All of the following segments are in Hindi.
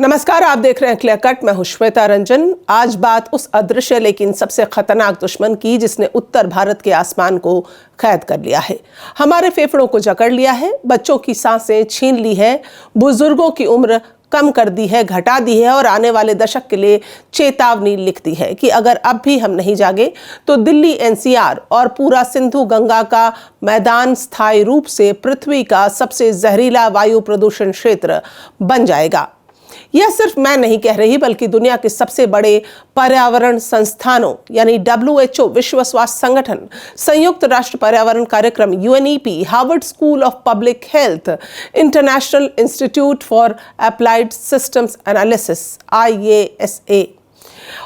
नमस्कार, आप देख रहे हैं क्लियर कट। मैं हूं श्वेता रंजन। आज बात उस अदृश्य लेकिन सबसे खतरनाक दुश्मन की जिसने उत्तर भारत के आसमान को कैद कर लिया है, हमारे फेफड़ों को जकड़ लिया है, बच्चों की सांसें छीन ली है, बुजुर्गों की उम्र कम कर दी है, घटा दी है और आने वाले दशक के लिए चेतावनी लिख दी है कि अगर अब भी हम नहीं जागे तो दिल्ली एनसीआर और पूरा सिंधु गंगा का मैदान स्थायी रूप से पृथ्वी का सबसे जहरीला वायु प्रदूषण क्षेत्र बन जाएगा। यह सिर्फ मैं नहीं कह रही, बल्कि दुनिया के सबसे बड़े पर्यावरण संस्थानों यानी WHO, विश्व स्वास्थ्य संगठन, संयुक्त राष्ट्र पर्यावरण कार्यक्रम UNEP, Harvard school of public health, international institute for applied systems analysis IASA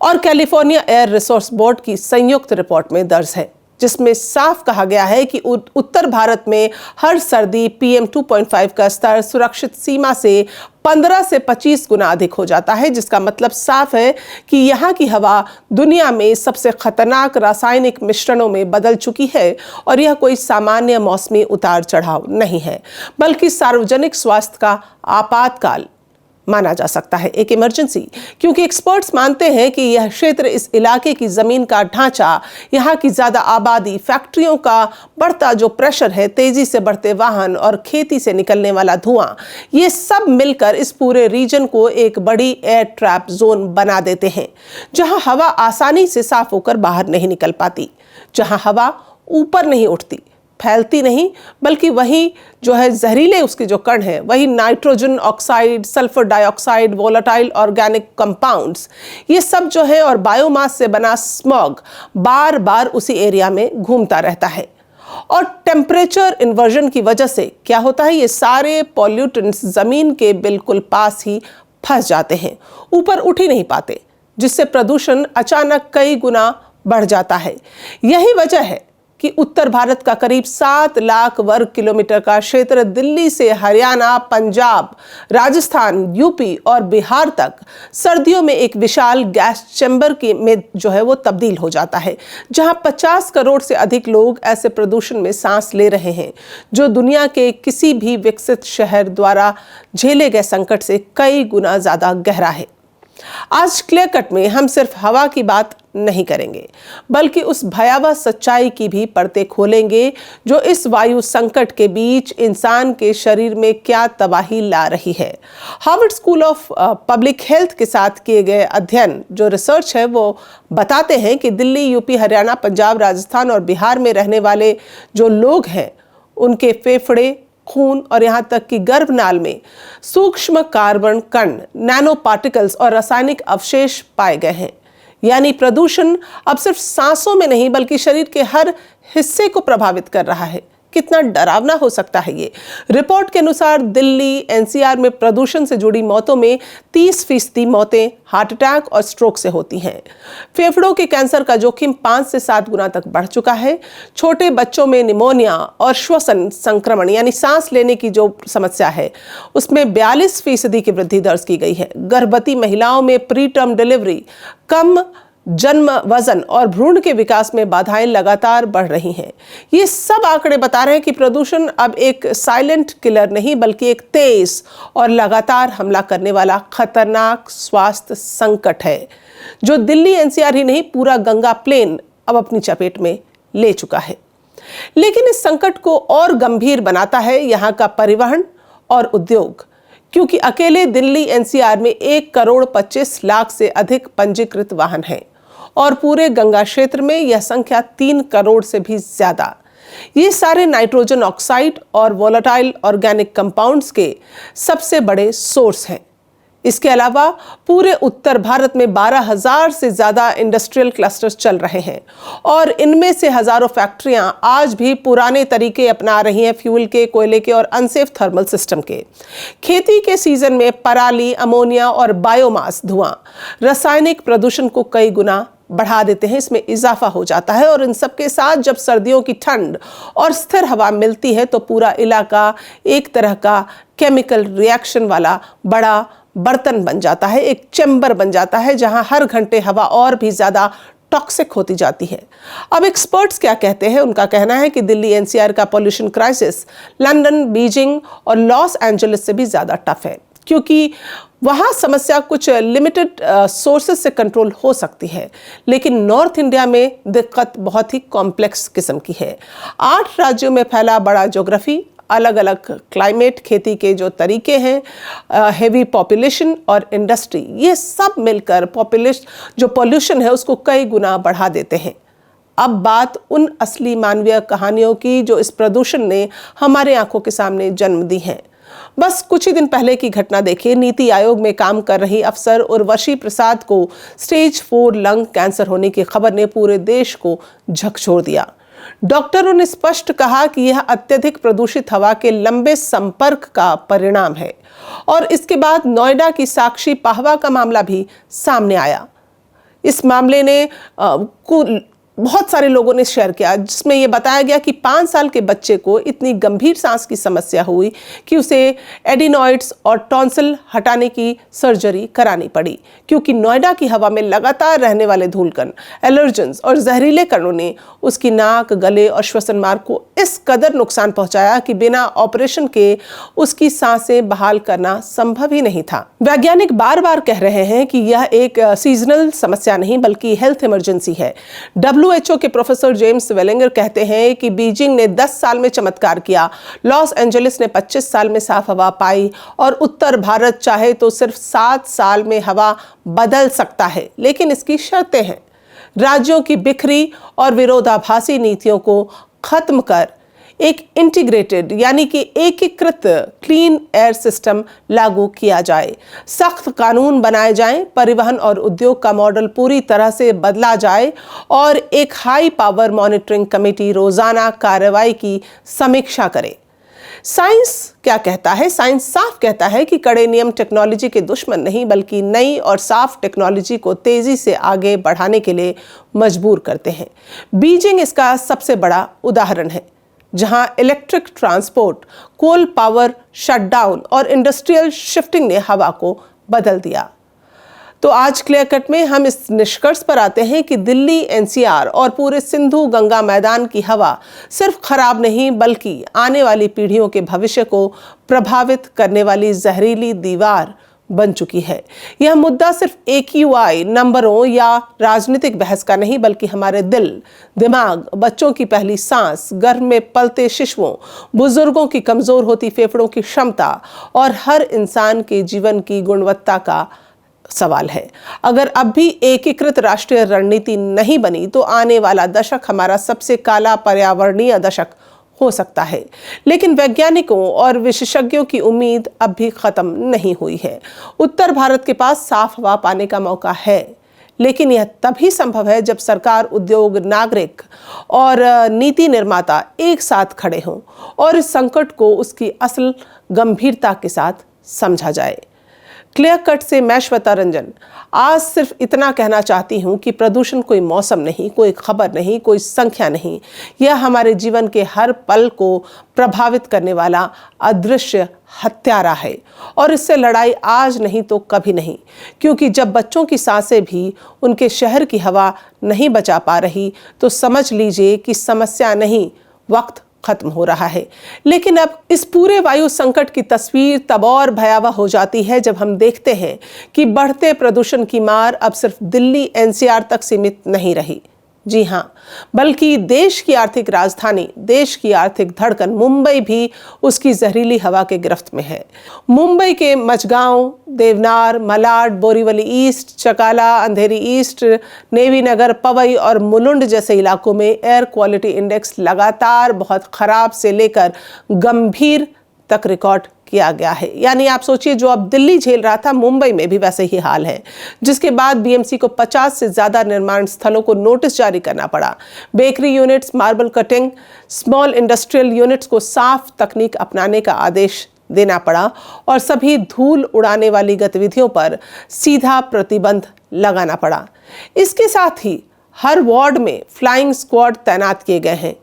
और कैलिफोर्निया एयर रिसोर्स बोर्ड की संयुक्त रिपोर्ट में दर्ज है, जिसमें साफ कहा गया है कि उत्तर भारत में हर सर्दी PM 2.5 का स्तर सुरक्षित सीमा से 15 से 25 गुना अधिक हो जाता है, जिसका मतलब साफ है कि यहाँ की हवा दुनिया में सबसे खतरनाक रासायनिक मिश्रणों में बदल चुकी है और यह कोई सामान्य मौसमी उतार चढ़ाव नहीं है, बल्कि सार्वजनिक स्वास्थ्य का आपातकाल माना जा सकता है, एक इमरजेंसी। क्योंकि एक्सपर्ट्स मानते हैं कि यह क्षेत्र, इस इलाके की जमीन का ढांचा, यहाँ की ज्यादा आबादी, फैक्ट्रियों का बढ़ता जो प्रेशर है, तेजी से बढ़ते वाहन और खेती से निकलने वाला धुआं, ये सब मिलकर इस पूरे रीजन को एक बड़ी एयर ट्रैप जोन बना देते हैं, जहां हवा आसानी से साफ होकर बाहर नहीं निकल पाती, जहां हवा ऊपर नहीं उठती, फैलती नहीं, बल्कि वही जो है जहरीले उसके जो कण हैं, वही nitrogen oxide, sulphur dioxide, volatile organic compounds, ये सब जो है और बायोमास से बना स्मॉग बार बार उसी एरिया में घूमता रहता है। और टेम्परेचर इन्वर्जन की वजह से क्या होता है, ये सारे पॉल्यूटेंट्स जमीन के बिल्कुल पास ही फंस जाते हैं, ऊपर उठ ही नहीं पाते, जिससे प्रदूषण अचानक कई गुना बढ़ जाता है। यही वजह है कि उत्तर भारत का करीब 7 लाख वर्ग किलोमीटर का क्षेत्र दिल्ली से हरियाणा, पंजाब, राजस्थान, यूपी और बिहार तक सर्दियों में एक विशाल गैस चैम्बर में जो है वो तब्दील हो जाता है, जहां 50 करोड़ से अधिक लोग ऐसे प्रदूषण में सांस ले रहे हैं, जो दुनिया के किसी भी विकसित शहर द्वारा झेले गए संकट से कई गुना ज्यादा गहरा है। आज क्लियर कट में हम सिर्फ हवा की बात नहीं करेंगे, बल्कि उस भयावह सच्चाई की भी परतें खोलेंगे जो इस वायु संकट के बीच इंसान के शरीर में क्या तबाही ला रही है। Harvard school of public health के साथ किए गए अध्ययन, जो रिसर्च है, वो बताते हैं कि दिल्ली, यूपी, हरियाणा, पंजाब, राजस्थान और बिहार में रहने वाले जो लोग हैं, उनके फेफड़े, खून और यहाँ तक कि गर्भनाल में सूक्ष्म कार्बन कण, नैनो पार्टिकल्स और रासायनिक अवशेष पाए गए हैं। यानी प्रदूषण अब सिर्फ सांसों में नहीं, बल्कि शरीर के हर हिस्से को प्रभावित कर रहा है। कितना डरावना हो सकता है ये। रिपोर्ट के अनुसार दिल्ली NCR में प्रदूषण से जुड़ी मौतों में 30% मौतें हार्ट अटैक और स्ट्रोक से होती हैं। फेफड़ों के कैंसर का जोखिम 5 से 7 गुना तक बढ़ चुका है। छोटे बच्चों में निमोनिया और श्वसन संक्रमण यानी सांस लेने की जो समस्या है, उसमें 42% की वृद्धि दर्ज की गई है। गर्भवती महिलाओं में प्री टर्म डिलीवरी, कम जन्म वजन और भ्रूण के विकास में बाधाएं लगातार बढ़ रही हैं। ये सब आंकड़े बता रहे हैं कि प्रदूषण अब एक साइलेंट किलर नहीं, बल्कि एक तेज और लगातार हमला करने वाला खतरनाक स्वास्थ्य संकट है, जो दिल्ली NCR ही नहीं, पूरा गंगा प्लेन अब अपनी चपेट में ले चुका है। लेकिन इस संकट को और गंभीर बनाता है यहाँ का परिवहन और उद्योग, क्योंकि अकेले दिल्ली NCR में 1 करोड़ 25 लाख से अधिक पंजीकृत वाहन हैं और पूरे गंगा क्षेत्र में यह संख्या 3 करोड़ से भी ज्यादा। ये सारे नाइट्रोजन ऑक्साइड और वोलेटाइल ऑर्गेनिक कंपाउंड्स के सबसे बड़े सोर्स हैं। इसके अलावा पूरे उत्तर भारत में 12,000 से ज्यादा इंडस्ट्रियल क्लस्टर्स चल रहे हैं और इनमें से हजारों फैक्ट्रियां आज भी पुराने तरीके अपना रही हैं, फ्यूल के, कोयले के और अनसेफ थर्मल सिस्टम के। खेती के सीजन में पराली, अमोनिया और बायोमास धुआं रासायनिक प्रदूषण को कई गुना बढ़ा देते हैं, इसमें इजाफा हो जाता है। और इन सब के साथ जब सर्दियों की ठंड और स्थिर हवा मिलती है, तो पूरा इलाका एक तरह का केमिकल रिएक्शन वाला बड़ा बर्तन बन जाता है, एक चैम्बर बन जाता है, जहां हर घंटे हवा और भी ज्यादा टॉक्सिक होती जाती है। अब एक्सपर्ट्स क्या कहते हैं? उनका कहना है कि दिल्ली NCR का पॉल्यूशन क्राइसिस लंदन, बीजिंग और लॉस एंजलिस से भी ज्यादा टफ है, क्योंकि वहाँ समस्या कुछ लिमिटेड सोर्सेज से कंट्रोल हो सकती है, लेकिन नॉर्थ इंडिया में दिक्कत बहुत ही कॉम्प्लेक्स किस्म की है। 8 राज्यों में फैला बड़ा ज्योग्राफी, अलग अलग क्लाइमेट, खेती के जो तरीके हैं, हेवी पॉपुलेशन और इंडस्ट्री, ये सब मिलकर जो पॉल्यूशन है उसको कई गुना बढ़ा देते हैं। अब बात उन असली मानवीय कहानियों की जो इस प्रदूषण ने हमारे आंखों के सामने जन्म दी है। बस कुछ ही दिन पहले की घटना देखिए। नीति आयोग में काम कर रही अफसर उर्वशी प्रसाद को स्टेज 4 लंग कैंसर होने की खबर ने पूरे देश को झकझोर दिया। डॉक्टरों ने स्पष्ट कहा कि यह अत्यधिक प्रदूषित हवा के लंबे संपर्क का परिणाम है। और इसके बाद नोएडा की साक्षी पाहवा का मामला भी सामने आया। इस मामले ने बहुत सारे लोगों ने शेयर किया, जिसमें यह बताया गया कि 5 साल के बच्चे को इतनी गंभीर सांस की समस्या हुई कि उसे एडिनॉइड्स और टॉन्सिल हटाने की सर्जरी करानी पड़ी, क्योंकि नोएडा की हवा में लगातार रहने वाले धूलकण, एलर्जेंस और जहरीले कणों ने उसकी नाक, गले और श्वसन मार्ग को इस कदर नुकसान पहुंचाया कि बिना ऑपरेशन के उसकी सांसें बहाल करना संभव ही नहीं था। वैज्ञानिक बार बार कह रहे हैं कि यह एक सीजनल समस्या नहीं बल्कि हेल्थ इमरजेंसी है। WHO के प्रोफेसर जेम्स वेलेंगर कहते हैं कि बीजिंग ने 10 साल में चमत्कार किया, लॉस एंजलिस ने 25 साल में साफ हवा पाई और उत्तर भारत चाहे तो सिर्फ 7 साल में हवा बदल सकता है। लेकिन इसकी शर्तें हैं। राज्यों की बिखरी और विरोधाभासी नीतियों को खत्म कर एक इंटीग्रेटेड यानी कि एकीकृत क्लीन एयर सिस्टम लागू किया जाए, सख्त कानून बनाए जाएं, परिवहन और उद्योग का मॉडल पूरी तरह से बदला जाए और एक हाई पावर मॉनिटरिंग कमेटी रोजाना कार्रवाई की समीक्षा करे। साइंस क्या कहता है? साइंस साफ कहता है कि कड़े नियम टेक्नोलॉजी के दुश्मन नहीं बल्कि नई और साफ टेक्नोलॉजी को तेजी से आगे बढ़ाने के लिए मजबूर करते हैं। बीजिंग इसका सबसे बड़ा उदाहरण है, जहां electric transport, coal power shutdown और इंडस्ट्रियल शिफ्टिंग ने हवा को बदल दिया। तो आज क्लियर कट में हम इस निष्कर्ष पर आते हैं कि दिल्ली NCR और पूरे सिंधु गंगा मैदान की हवा सिर्फ खराब नहीं बल्कि आने वाली पीढ़ियों के भविष्य को प्रभावित करने वाली जहरीली दीवार बन चुकी है। यह मुद्दा सिर्फ AQI नंबरों या राजनीतिक बहस का नहीं बल्कि हमारे दिल, दिमाग, बच्चों की पहली सांस, गर्भ में पलते शिशुओं, बुजुर्गों की कमजोर होती फेफड़ों की क्षमता और हर इंसान के जीवन की गुणवत्ता का सवाल है। अगर अब भी एकीकृत राष्ट्रीय रणनीति नहीं बनी तो आने वाला दशक हमारा सबसे काला पर्यावरणीय दशक हो सकता है। लेकिन वैज्ञानिकों और विशेषज्ञों की उम्मीद अब भी खत्म नहीं हुई है। उत्तर भारत के पास साफ हवा पाने का मौका है, लेकिन यह तभी संभव है जब सरकार, उद्योग, नागरिक और नीति निर्माता एक साथ खड़े हों और इस संकट को उसकी असल गंभीरता के साथ समझा जाए। क्लियर कट से मैं श्वेता रंजन आज सिर्फ इतना कहना चाहती हूँ कि प्रदूषण कोई मौसम नहीं, कोई खबर नहीं, कोई संख्या नहीं। यह हमारे जीवन के हर पल को प्रभावित करने वाला अदृश्य हत्यारा है और इससे लड़ाई आज नहीं तो कभी नहीं, क्योंकि जब बच्चों की सांसें भी उनके शहर की हवा नहीं बचा पा रही तो समझ लीजिए कि समस्या नहीं, वक्त खत्म हो रहा है। लेकिन अब इस पूरे वायु संकट की तस्वीर तब और भयावह हो जाती है जब हम देखते हैं कि बढ़ते प्रदूषण की मार अब सिर्फ दिल्ली NCR तक सीमित नहीं रही। जी हाँ, बल्कि देश की आर्थिक राजधानी, देश की आर्थिक धड़कन मुंबई भी उसकी जहरीली हवा के गिरफ्त में है। मुंबई के मचगांव, देवनार, मलाड, बोरीवली ईस्ट, चकाला, अंधेरी ईस्ट, नेवी नगर, पवई और मुलुंड जैसे इलाकों में एयर क्वालिटी इंडेक्स लगातार बहुत खराब से लेकर गंभीर तक रिकॉर्ड किया गया है। यानी आप सोचिए, जो अब दिल्ली झेल रहा था मुंबई में भी वैसे ही हाल है, जिसके बाद BMC को 50 से ज्यादा निर्माण स्थलों को नोटिस जारी करना पड़ा। Bakery units, marble cutting, small industrial units को साफ तकनीक अपनाने का आदेश देना पड़ा और सभी धूल उड़ाने वाली गतिविधियों पर सीधा प्रतिबंध लगाना पड़ा। इसके साथ ही हर वार्ड में फ्लाइंग स्क्वाड तैनात किए गए हैं,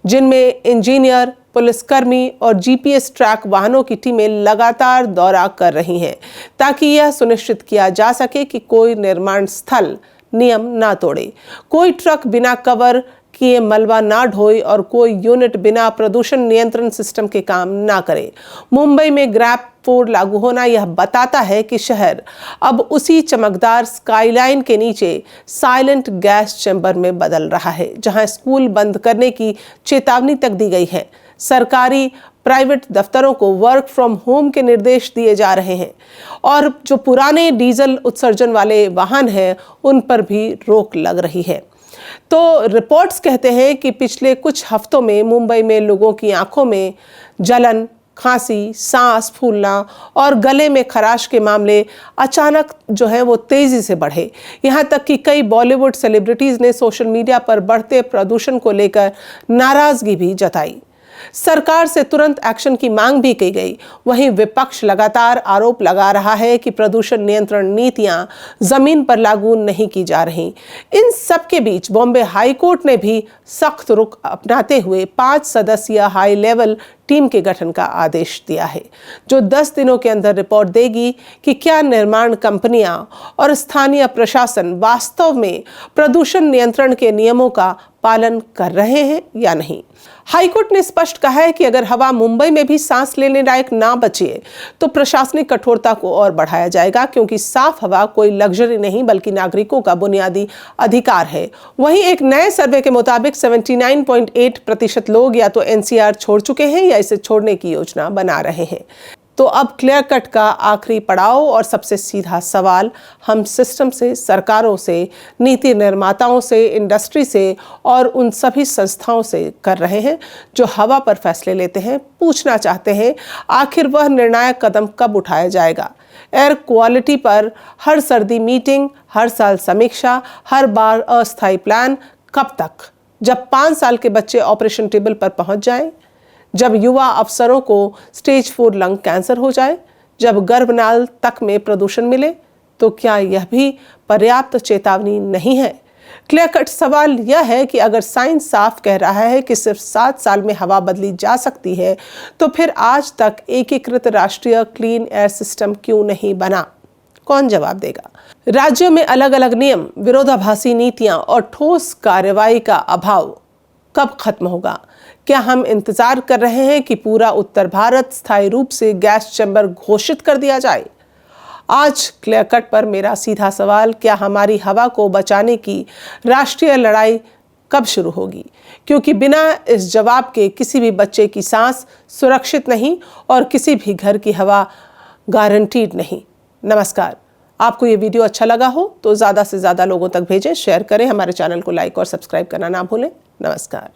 जिनमें इंजीनियर, पुलिसकर्मी और GPS ट्रैक वाहनों की टीमें लगातार दौरा कर रही हैं, ताकि यह सुनिश्चित किया जा सके कि कोई निर्माण स्थल नियम ना तोड़े, कोई ट्रक बिना कवर कि ये मलबा ना ढोए और कोई यूनिट बिना प्रदूषण नियंत्रण सिस्टम के काम ना करे। मुंबई में ग्रैप 4 लागू होना यह बताता है कि शहर अब उसी चमकदार स्काईलाइन के नीचे साइलेंट गैस चैम्बर में बदल रहा है, जहां स्कूल बंद करने की चेतावनी तक दी गई है। सरकारी प्राइवेट दफ्तरों को वर्क फ्रॉम होम के निर्देश दिए जा रहे हैं और जो पुराने डीजल उत्सर्जन वाले वाहन हैं उन पर भी रोक लग रही है। तो रिपोर्ट्स कहते हैं कि पिछले कुछ हफ्तों में मुंबई में लोगों की आंखों में जलन, खांसी, सांस फूलना और गले में खराश के मामले अचानक जो है वो तेजी से बढ़े। यहाँ तक कि कई बॉलीवुड सेलिब्रिटीज ने सोशल मीडिया पर बढ़ते प्रदूषण को लेकर नाराजगी भी जताई। सरकार से तुरंत एक्शन की मांग भी की गई। वहीं विपक्ष लगातार आरोप लगा रहा है कि प्रदूषण नियंत्रण नीतियां जमीन पर लागू नहीं की जा रही। इन सब के बीच बॉम्बे हाई कोर्ट ने भी सख्त रुख अपनाते हुए 5 सदस्यीय हाई लेवल टीम के गठन का आदेश दिया है, जो 10 दिनों के अंदर रिपोर्ट देगी कि क्या निर्माण कंपनियां और स्थानीय प्रशासन वास्तव में प्रदूषण नियंत्रण के नियमों का पालन कर रहे हैं या नहीं। हाईकोर्ट ने स्पष्ट कहा है कि अगर हवा मुंबई में भी सांस लेने लायक ना बचे तो प्रशासनिक कठोरता को और बढ़ाया जाएगा, क्योंकि साफ हवा कोई लग्जरी नहीं बल्कि नागरिकों का बुनियादी अधिकार है। वहीं एक नए सर्वे के मुताबिक 79.8% लोग या तो एनसीआर छोड़ चुके हैं या इसे छोड़ने की योजना बना रहे हैं। तो अब क्लियर कट का आखिरी पड़ाव और सबसे सीधा सवाल हम सिस्टम से, सरकारों से, नीति निर्माताओं से, इंडस्ट्री से और उन सभी संस्थाओं से कर रहे हैं जो हवा पर फैसले लेते हैं। पूछना चाहते हैं आखिर वह निर्णायक कदम कब उठाया जाएगा। एयर क्वालिटी पर हर सर्दी मीटिंग, हर साल समीक्षा, हर बार अस्थायी प्लान, कब तक? जब 5 साल के बच्चे ऑपरेशन टेबल पर पहुंच जाएं, जब युवा अफसरों को स्टेज 4 लंग कैंसर हो जाए, जब गर्भनाल तक में प्रदूषण मिले, तो क्या यह भी पर्याप्त चेतावनी नहीं है? क्लियर कट सवाल यह है कि अगर साइंस साफ कह रहा है कि सिर्फ 7 साल में हवा बदली जा सकती है, तो फिर आज तक एकीकृत राष्ट्रीय क्लीन एयर सिस्टम क्यों नहीं बना? कौन जवाब देगा? राज्यों में अलग अलग नियम, विरोधाभासी नीतियां और ठोस कार्रवाई का अभाव कब खत्म होगा? क्या हम इंतजार कर रहे हैं कि पूरा उत्तर भारत स्थायी रूप से गैस चैम्बर घोषित कर दिया जाए? आज क्लियर कट पर मेरा सीधा सवाल, क्या हमारी हवा को बचाने की राष्ट्रीय लड़ाई कब शुरू होगी? क्योंकि बिना इस जवाब के किसी भी बच्चे की सांस सुरक्षित नहीं और किसी भी घर की हवा गारंटीड नहीं। नमस्कार। आपको ये वीडियो अच्छा लगा हो तो ज़्यादा से ज़्यादा लोगों तक भेजें, शेयर करें, हमारे चैनल को लाइक और सब्सक्राइब करना ना भूलें। नमस्कार।